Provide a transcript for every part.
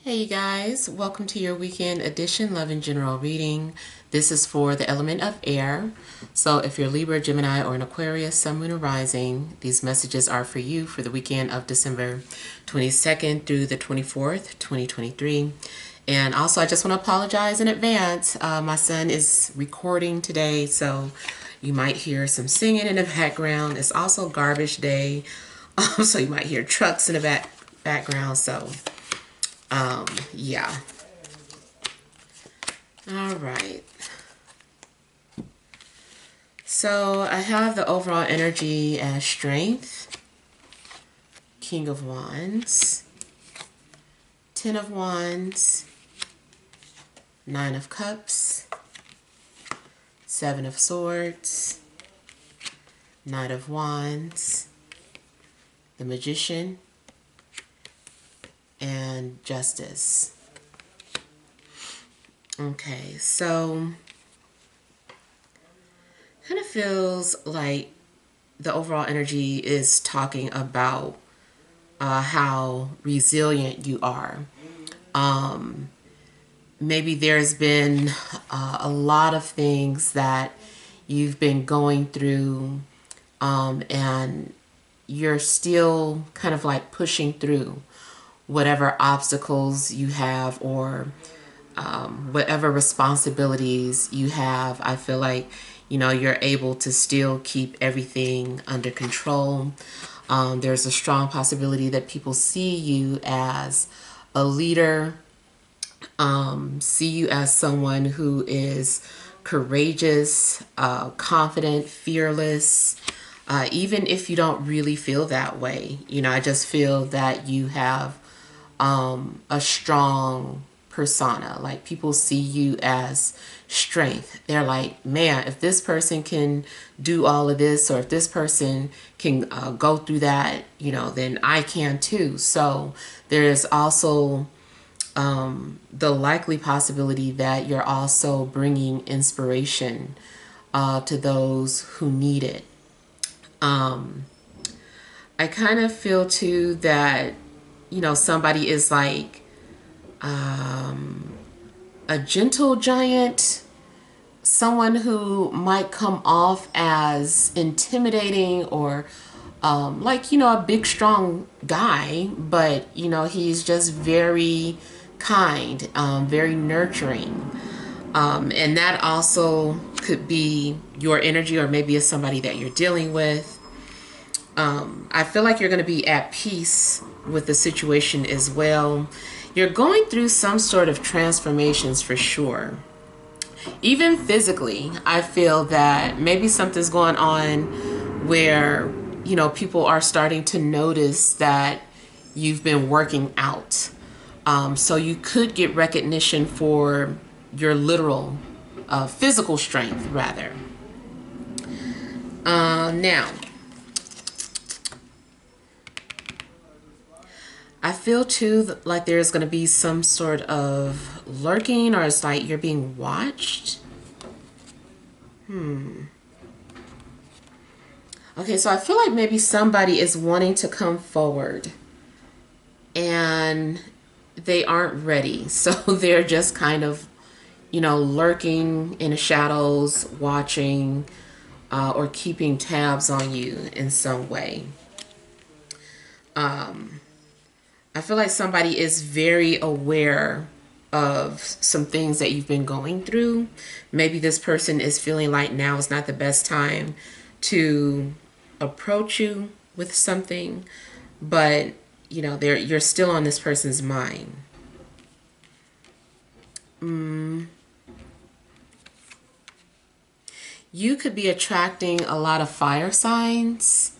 Hey you guys, welcome to your weekend edition Love and General reading. This is for the element of air. So if you're Libra, Gemini, or an Aquarius, Sun, Moon, or Rising, these messages are for you for the weekend of December 22nd through the 24th, 2023. And also I just want to apologize in advance. My son is recording today, so you might hear some singing in the background. It's also garbage day, so you might hear trucks in the background. So yeah. All right. So I have the overall energy as strength, King of Wands, Ten of Wands, Nine of Cups, Seven of Swords, Knight of Wands, the Magician, and Justice. Okay, so kind of feels like the overall energy is talking about how resilient you are. Maybe there's been a lot of things that you've been going through, and you're still kind of like pushing through whatever obstacles you have, or whatever responsibilities you have. I feel like, you're able to still keep everything under control. There's a strong possibility that people see you as a leader, see you as someone who is courageous, confident, fearless. Even if you don't really feel that way, I just feel that you have a strong persona. Like, people see you as strength. They're like, man, if this person can do all of this, or if this person can go through that, then I can too. So there's also the likely possibility that you're also bringing inspiration to those who need it. I kind of feel too that, somebody is like a gentle giant, someone who might come off as intimidating, or like, a big strong guy, but he's just very kind, very nurturing. And that also could be your energy, or maybe it's somebody that you're dealing with. I feel like you're going to be at peace with the situation as well. You're going through some sort of transformations for sure. Even physically, I feel that maybe something's going on where, people are starting to notice that you've been working out. So you could get recognition for your literal physical strength, rather. Now, I feel too like there's going to be some sort of lurking, or it's like you're being watched. Okay, so I feel like maybe somebody is wanting to come forward and they aren't ready. So they're just kind of, lurking in the shadows, watching, or keeping tabs on you in some way. I feel like somebody is very aware of some things that you've been going through. Maybe this person is feeling like now is not the best time to approach you with something, but you're still on this person's mind. You could be attracting a lot of fire signs.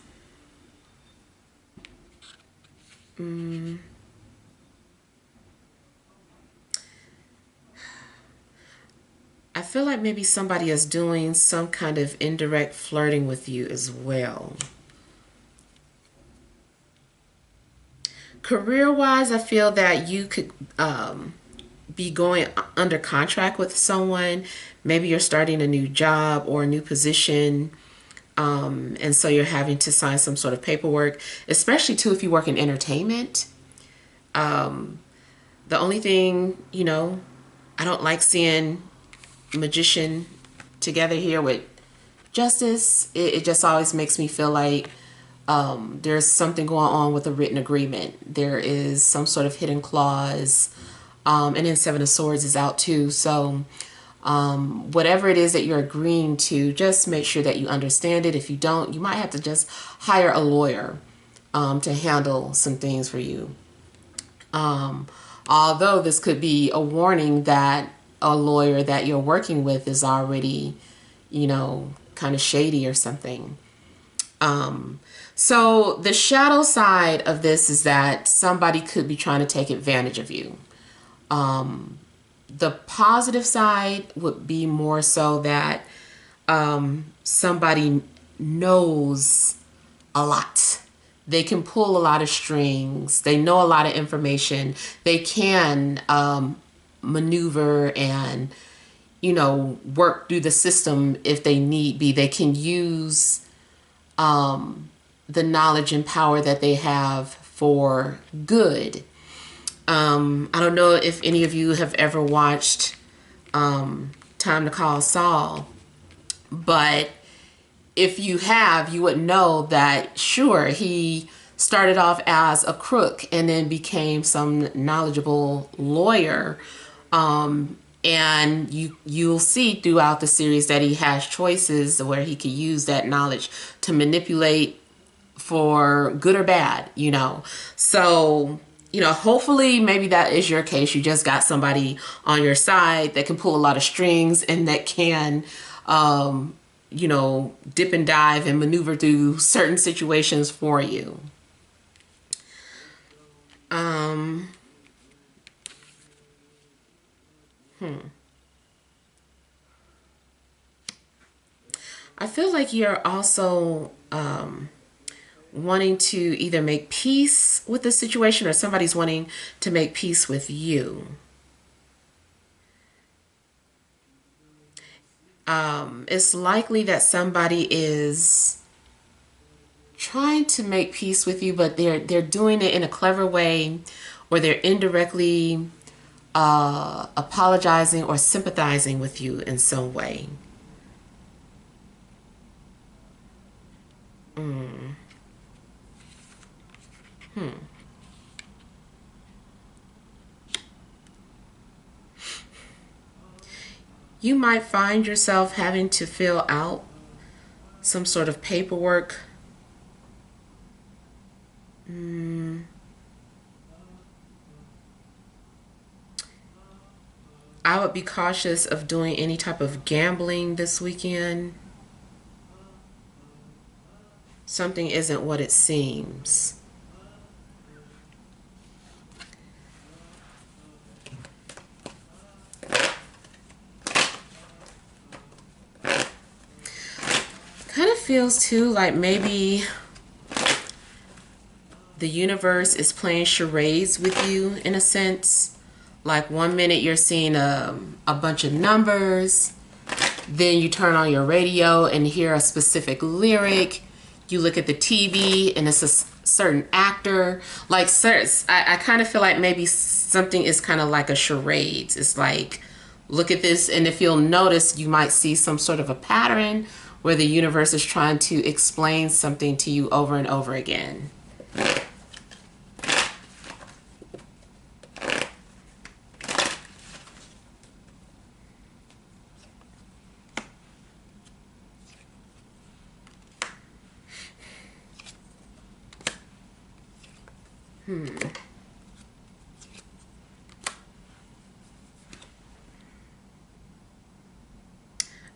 I feel like maybe somebody is doing some kind of indirect flirting with you as well. Career-wise, I feel that you could be going under contract with someone. Maybe you're starting a new job or a new position, and so you're having to sign some sort of paperwork, especially too if you work in entertainment. The only thing, I don't like seeing magician together here with justice. It just always makes me feel like there's something going on with a written agreement. There is some sort of hidden clause. And then Seven of Swords is out too. So whatever it is that you're agreeing to, just make sure that you understand it. If you don't, you might have to just hire a lawyer to handle some things for you. Although this could be a warning that a lawyer that you're working with is already, kind of shady or something. So the shadow side of this is that somebody could be trying to take advantage of you. The positive side would be more so that somebody knows a lot. They can pull a lot of strings. They know a lot of information. They can maneuver and, work through the system if they need be. They can use the knowledge and power that they have for good. I don't know if any of you have ever watched Time to Call Saul, but if you have, you would know that, sure, he started off as a crook and then became some knowledgeable lawyer. And you'll see throughout the series that he has choices where he could use that knowledge to manipulate for good or bad, So, hopefully maybe that is your case. You just got somebody on your side that can pull a lot of strings and that can, dip and dive and maneuver through certain situations for you. I feel like you're also wanting to either make peace with the situation or somebody's wanting to make peace with you. It's likely that somebody is trying to make peace with you, but they're doing it in a clever way, or they're indirectly apologizing or sympathizing with you in some way. You might find yourself having to fill out some sort of paperwork. I would be cautious of doing any type of gambling this weekend. Something isn't what it seems. Kind of feels too like maybe the universe is playing charades with you in a sense. Like one minute you're seeing a bunch of numbers, then you turn on your radio and hear a specific lyric. You look at the TV and it's a certain actor. Like, I kind of feel like maybe something is kind of like a charades. It's like, look at this, and if you'll notice, you might see some sort of a pattern where the universe is trying to explain something to you over and over again.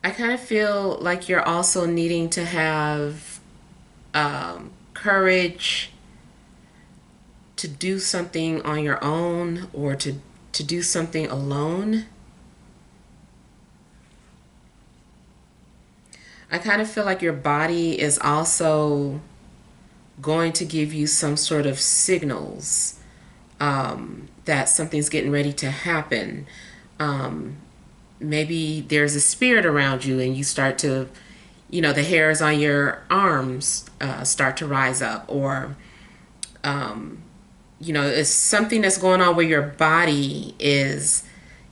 I kind of feel like you're also needing to have courage to do something on your own, or to do something alone. I kind of feel like your body is also going to give you some sort of signals that something's getting ready to happen. Maybe there's a spirit around you and you start to, the hairs on your arms start to rise up, or you know, it's something that's going on where your body is,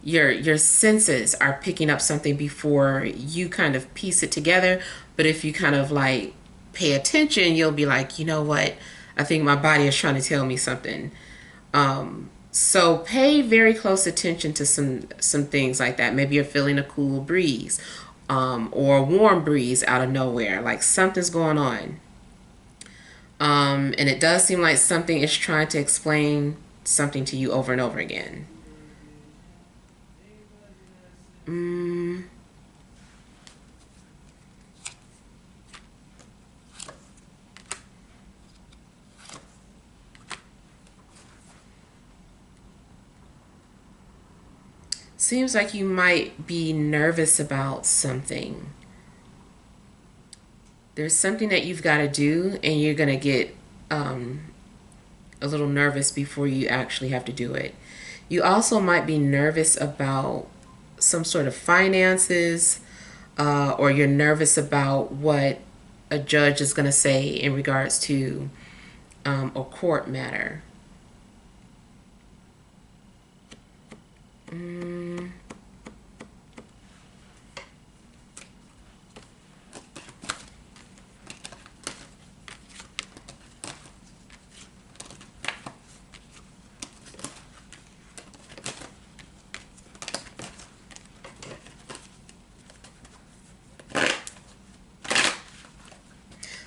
your senses are picking up something before you kind of piece it together. But if you kind of like pay attention, you'll be like, you know what, I think my body is trying to tell me something. So pay very close attention to some things like that. Maybe you're feeling a cool breeze, or a warm breeze out of nowhere, like something's going on. And it does seem like something is trying to explain something to you over and over again. Seems like you might be nervous about something. There's something that you've got to do, and you're going to get a little nervous before you actually have to do it. You also might be nervous about some sort of finances, or you're nervous about what a judge is going to say in regards to a court matter.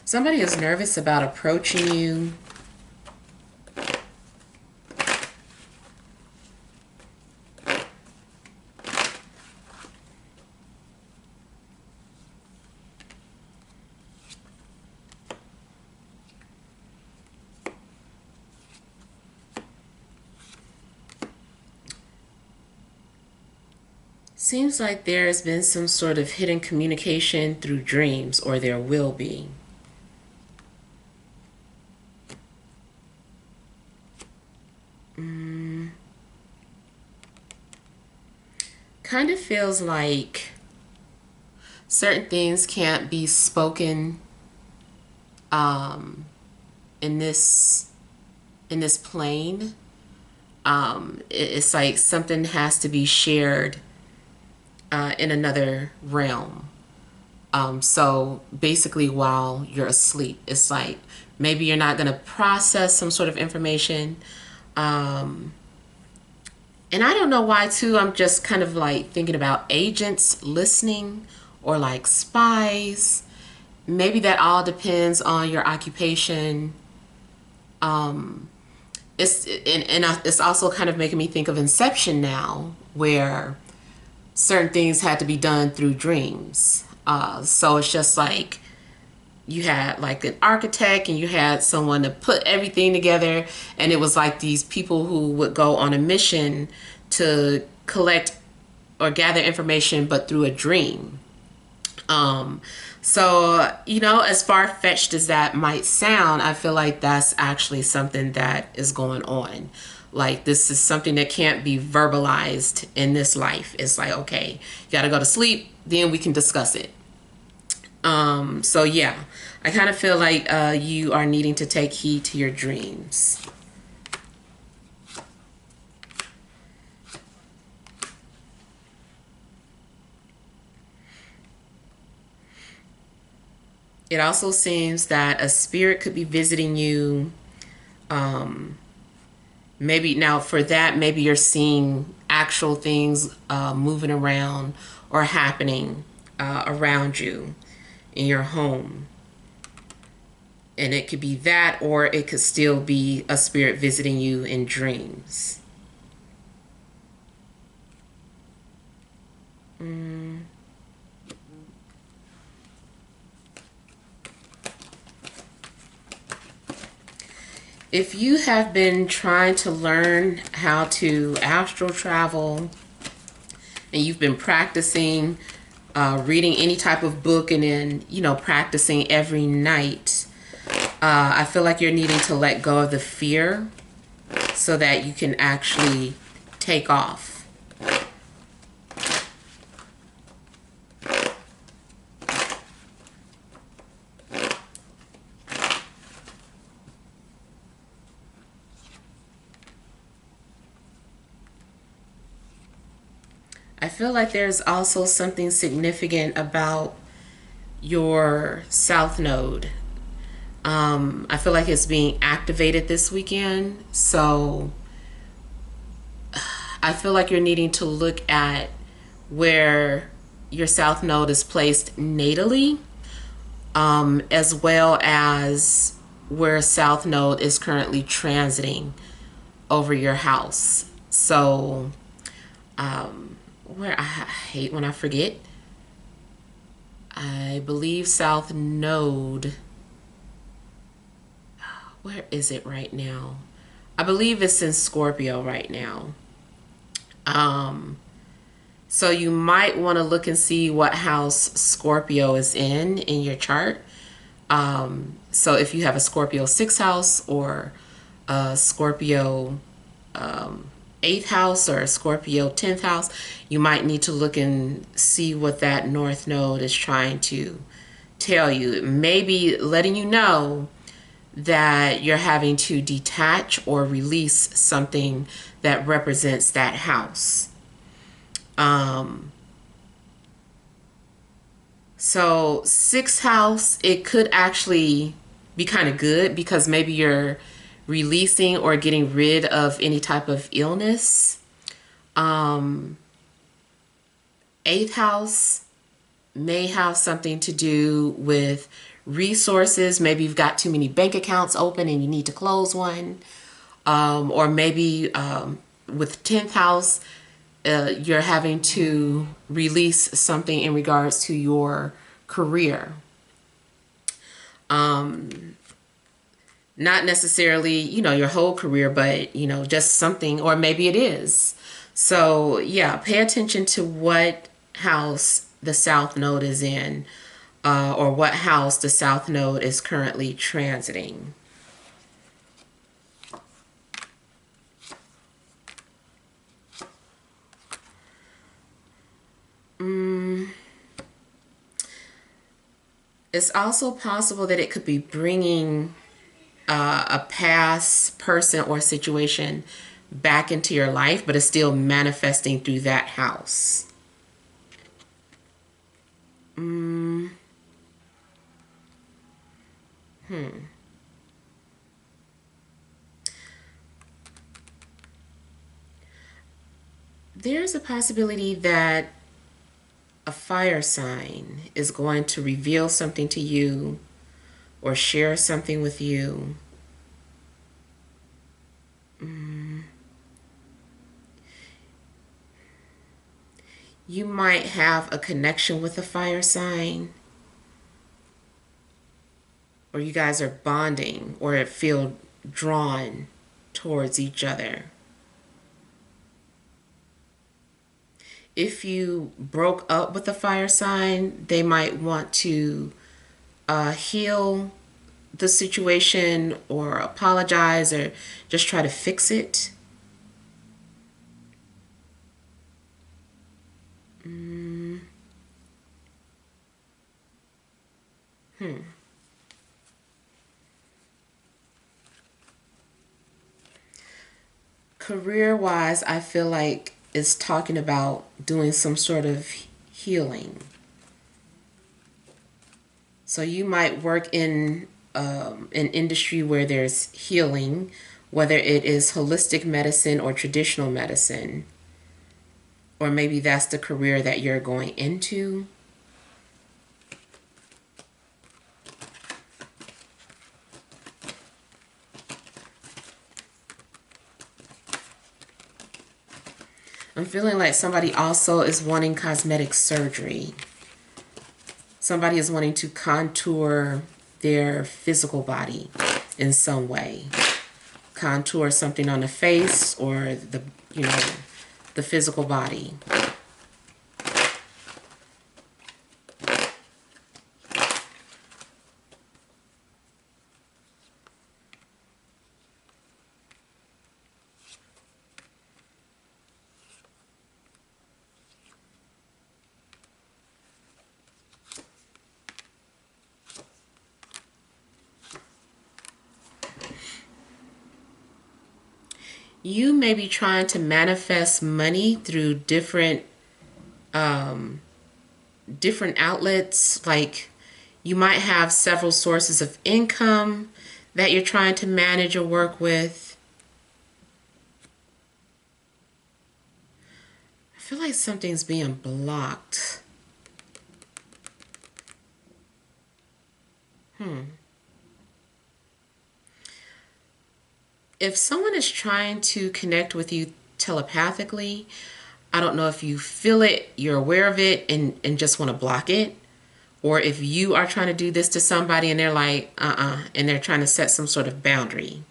Somebody is nervous about approaching you. Seems like there has been some sort of hidden communication through dreams, or there will be. Kind of feels like certain things can't be spoken in this plane. It's like something has to be shared in another realm. So basically, while you're asleep, it's like maybe you're not going to process some sort of information. And I don't know why, too. I'm just kind of like thinking about agents listening, or like spies. Maybe that all depends on your occupation. It's also kind of making me think of Inception now, where certain things had to be done through dreams. So it's just like you had like an architect, and you had someone to put everything together, and it was like these people who would go on a mission to collect or gather information, but through a dream. So, you know, as far-fetched as that might sound, I feel like that's actually something that is going on. Like, this is something that can't be verbalized in this life. It's like, okay, you got to go to sleep, then we can discuss it. So yeah, I kind of feel like you are needing to take heed to your dreams. It also seems that a spirit could be visiting you. Maybe now for that, maybe you're seeing actual things moving around or happening around you in your home. And it could be that, or it could still be a spirit visiting you in dreams. If you have been trying to learn how to astral travel, and you've been practicing reading any type of book, and then, you know, practicing every night, I feel like you're needing to let go of the fear so that you can actually take off. I feel like there's also something significant about your South Node. I feel like it's being activated this weekend. So I feel like you're needing to look at where your South Node is placed natally, as well as where South Node is currently transiting over your house. So, where I hate when I forget, I believe South Node, where is it right now? I believe it's in Scorpio right now. So you might want to look and see what house Scorpio is in your chart. So if you have a Scorpio 6th house or a Scorpio 8th house or a Scorpio 10th house, you might need to look and see what that North Node is trying to tell you. Maybe letting you know that you're having to detach or release something that represents that house. So 6th house, it could actually be kind of good because maybe you're releasing or getting rid of any type of illness. 8th house may have something to do with resources. Maybe you've got too many bank accounts open and you need to close one. Or maybe with 10th house, you're having to release something in regards to your career. Not necessarily, your whole career, but, just something, or maybe it is. So, yeah, pay attention to what house the South Node is in, or what house the South Node is currently transiting. It's also possible that it could be bringing a past person or situation back into your life, but it's still manifesting through that house. There's a possibility that a fire sign is going to reveal something to you or share something with you. You might have a connection with a fire sign, or you guys are bonding or feel drawn towards each other. If you broke up with a fire sign, they might want to heal the situation or apologize or just try to fix it. Career-wise, I feel like it's talking about doing some sort of healing. So you might work in an industry where there's healing, whether it is holistic medicine or traditional medicine, or maybe that's the career that you're going into. I'm feeling like somebody also is wanting cosmetic surgery. Somebody is wanting to contour their physical body in some way. Contour something on the face or the physical body. You may be trying to manifest money through different different outlets. Like you might have several sources of income that you're trying to manage or work with. I feel like something's being blocked. If someone is trying to connect with you telepathically, I don't know if you feel it, you're aware of it, and just want to block it. Or if you are trying to do this to somebody and they're like, and they're trying to set some sort of boundary.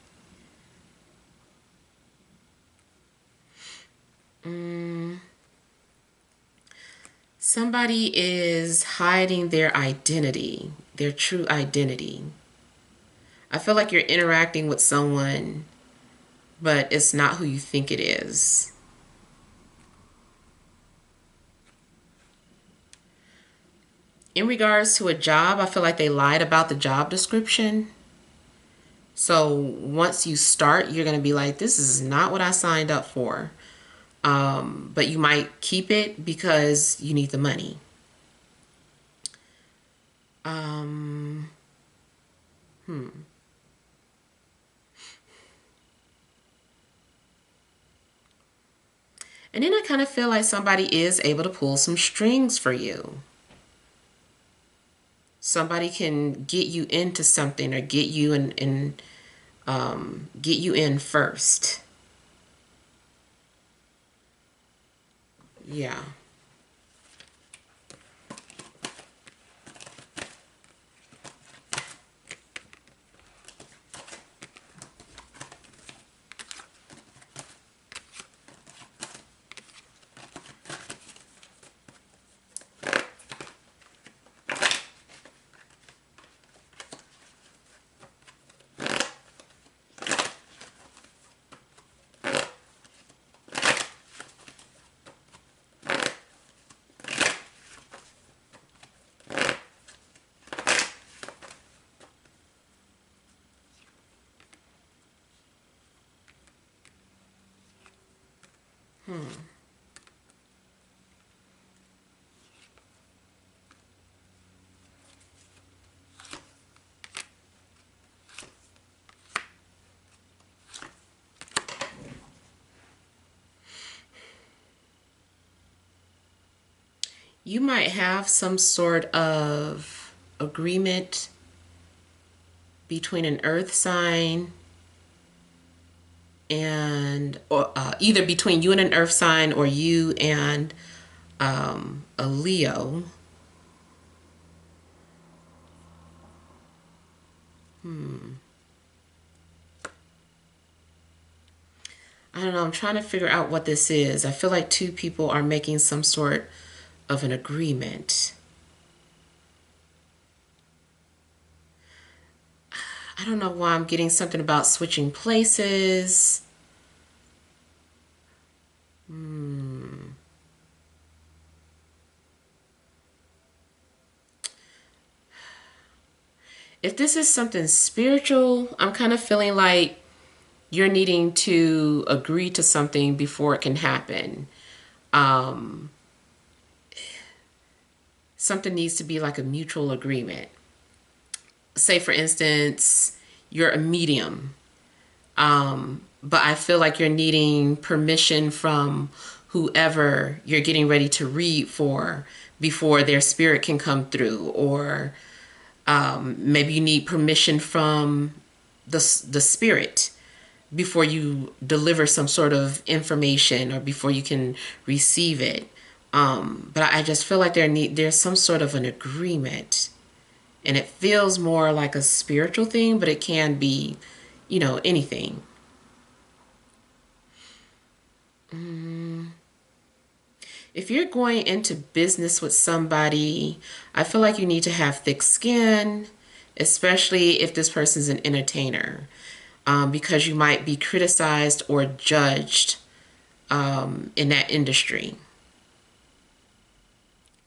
Somebody is hiding their identity, their true identity. I feel like you're interacting with someone, but it's not who you think it is. In regards to a job, I feel like they lied about the job description. So once you start, you're going to be like, this is not what I signed up for. But you might keep it because you need the money. And then I kind of feel like somebody is able to pull some strings for you. Somebody can get you into something or get you get you in first. Yeah. You might have some sort of agreement between an earth sign and or either between you and an earth sign or you and a Leo. I don't know, I'm trying to figure out what this is. I feel like two people are making some sort of an agreement. I don't know why I'm getting something about switching places. If this is something spiritual, I'm kind of feeling like you're needing to agree to something before it can happen. Um, Something needs to be like a mutual agreement. Say, for instance, you're a medium, but I feel like you're needing permission from whoever you're getting ready to read for before their spirit can come through, or maybe you need permission from the spirit before you deliver some sort of information or before you can receive it. But I just feel like there's some sort of an agreement, and it feels more like a spiritual thing, but it can be, anything. If you're going into business with somebody, I feel like you need to have thick skin, especially if this person's an entertainer, because you might be criticized or judged in that industry.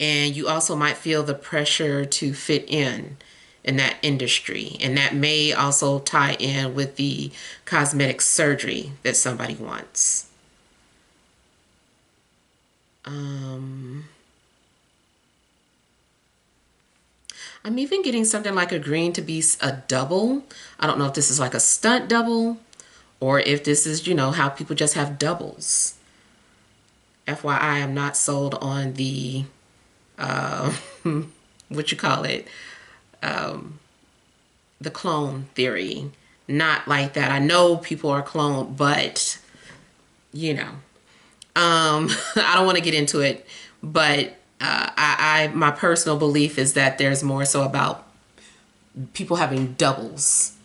And you also might feel the pressure to fit in that industry. And that may also tie in with the cosmetic surgery that somebody wants. I'm even getting something like a green to be a double. I don't know if this is like a stunt double or if this is, you know, how people just have doubles. FYI, I'm not sold on the, what you call it, the clone theory. Not like that. I know people are cloned, but, you know, I don't want to get into it, but my personal belief is that there's more so about people having doubles.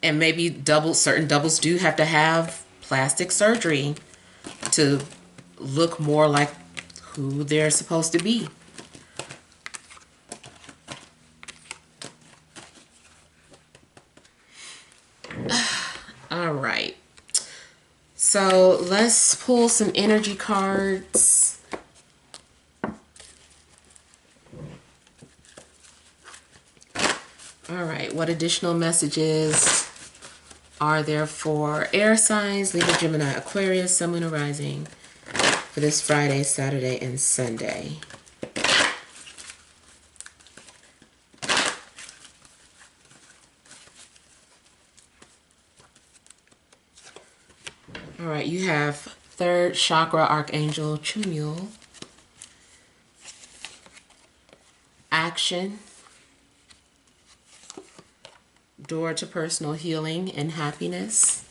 And maybe certain doubles do have to have plastic surgery to look more like who they're supposed to be. All right. So let's pull some energy cards. All right. What additional messages are there for air signs, Libra, Gemini, Aquarius, Sun, Moon, or Rising for this Friday, Saturday, and Sunday? All right, you have third chakra archangel Chumul, action, door to personal healing and happiness,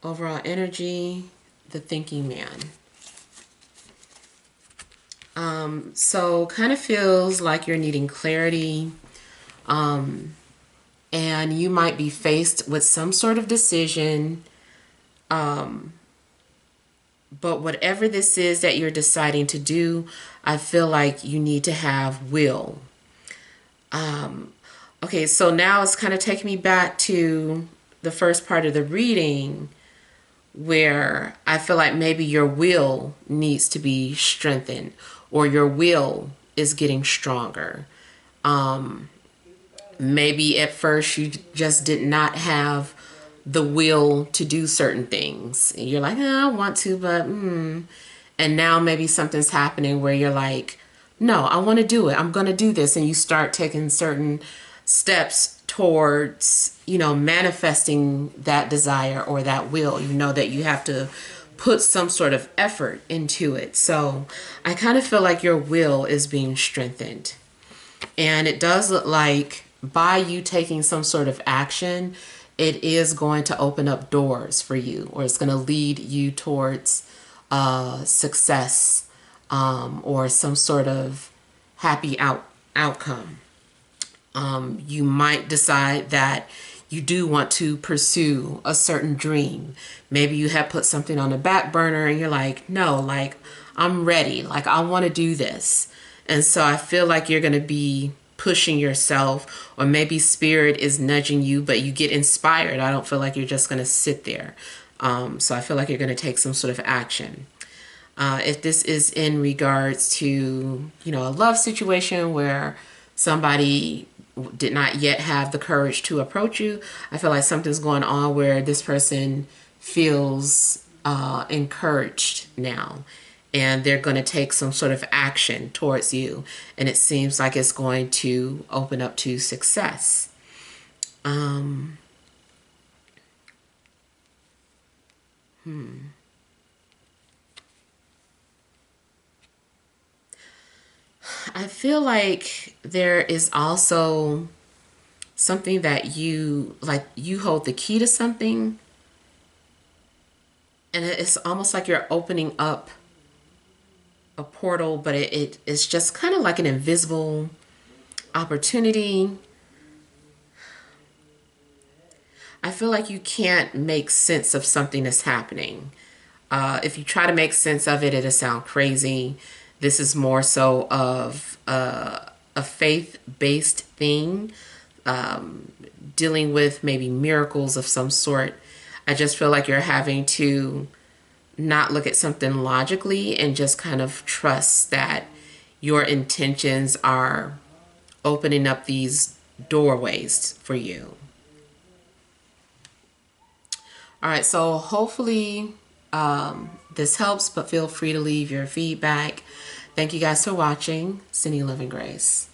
overall energy, the thinking man. So kind of feels like you're needing clarity, and you might be faced with some sort of decision. But whatever this is that you're deciding to do, I feel like you need to have will. Okay, so now it's kind of taking me back to the first part of the reading where I feel like maybe your will needs to be strengthened or your will is getting stronger. Maybe at first you just did not have the will to do certain things. You're like, I want to, but And now maybe something's happening where you're like, no, I want to do it. I'm going to do this. And you start taking certain steps towards, you know, manifesting that desire or that will. You know that you have to put some sort of effort into it. So I kind of feel like your will is being strengthened. And it does look like by you taking some sort of action, it is going to open up doors for you, or it's going to lead you towards success, or some sort of happy outcome. You might decide that you do want to pursue a certain dream. Maybe you have put something on the back burner and you're like, no, like I'm ready. Like I want to do this. And so I feel like you're going to be pushing yourself, or maybe spirit is nudging you, but you get inspired. I don't feel like you're just going to sit there. So I feel like you're going to take some sort of action. If this is in regards to, you know, a love situation where somebody did not yet have the courage to approach you, I feel like something's going on where this person feels encouraged now. And they're going to take some sort of action towards you. And it seems like it's going to open up to success. I feel like there is also something that you hold the key to something. And it's almost like you're opening up a portal, but it's just kind of like an invisible opportunity. I feel like you can't make sense of something that's happening. If you try to make sense of it, it'll sound crazy. This is more so of a faith-based thing, dealing with maybe miracles of some sort. I just feel like you're having to not look at something logically and just kind of trust that your intentions are opening up these doorways for you. All right, so hopefully this helps, but feel free to leave your feedback Thank you guys for watching. Sending love and grace.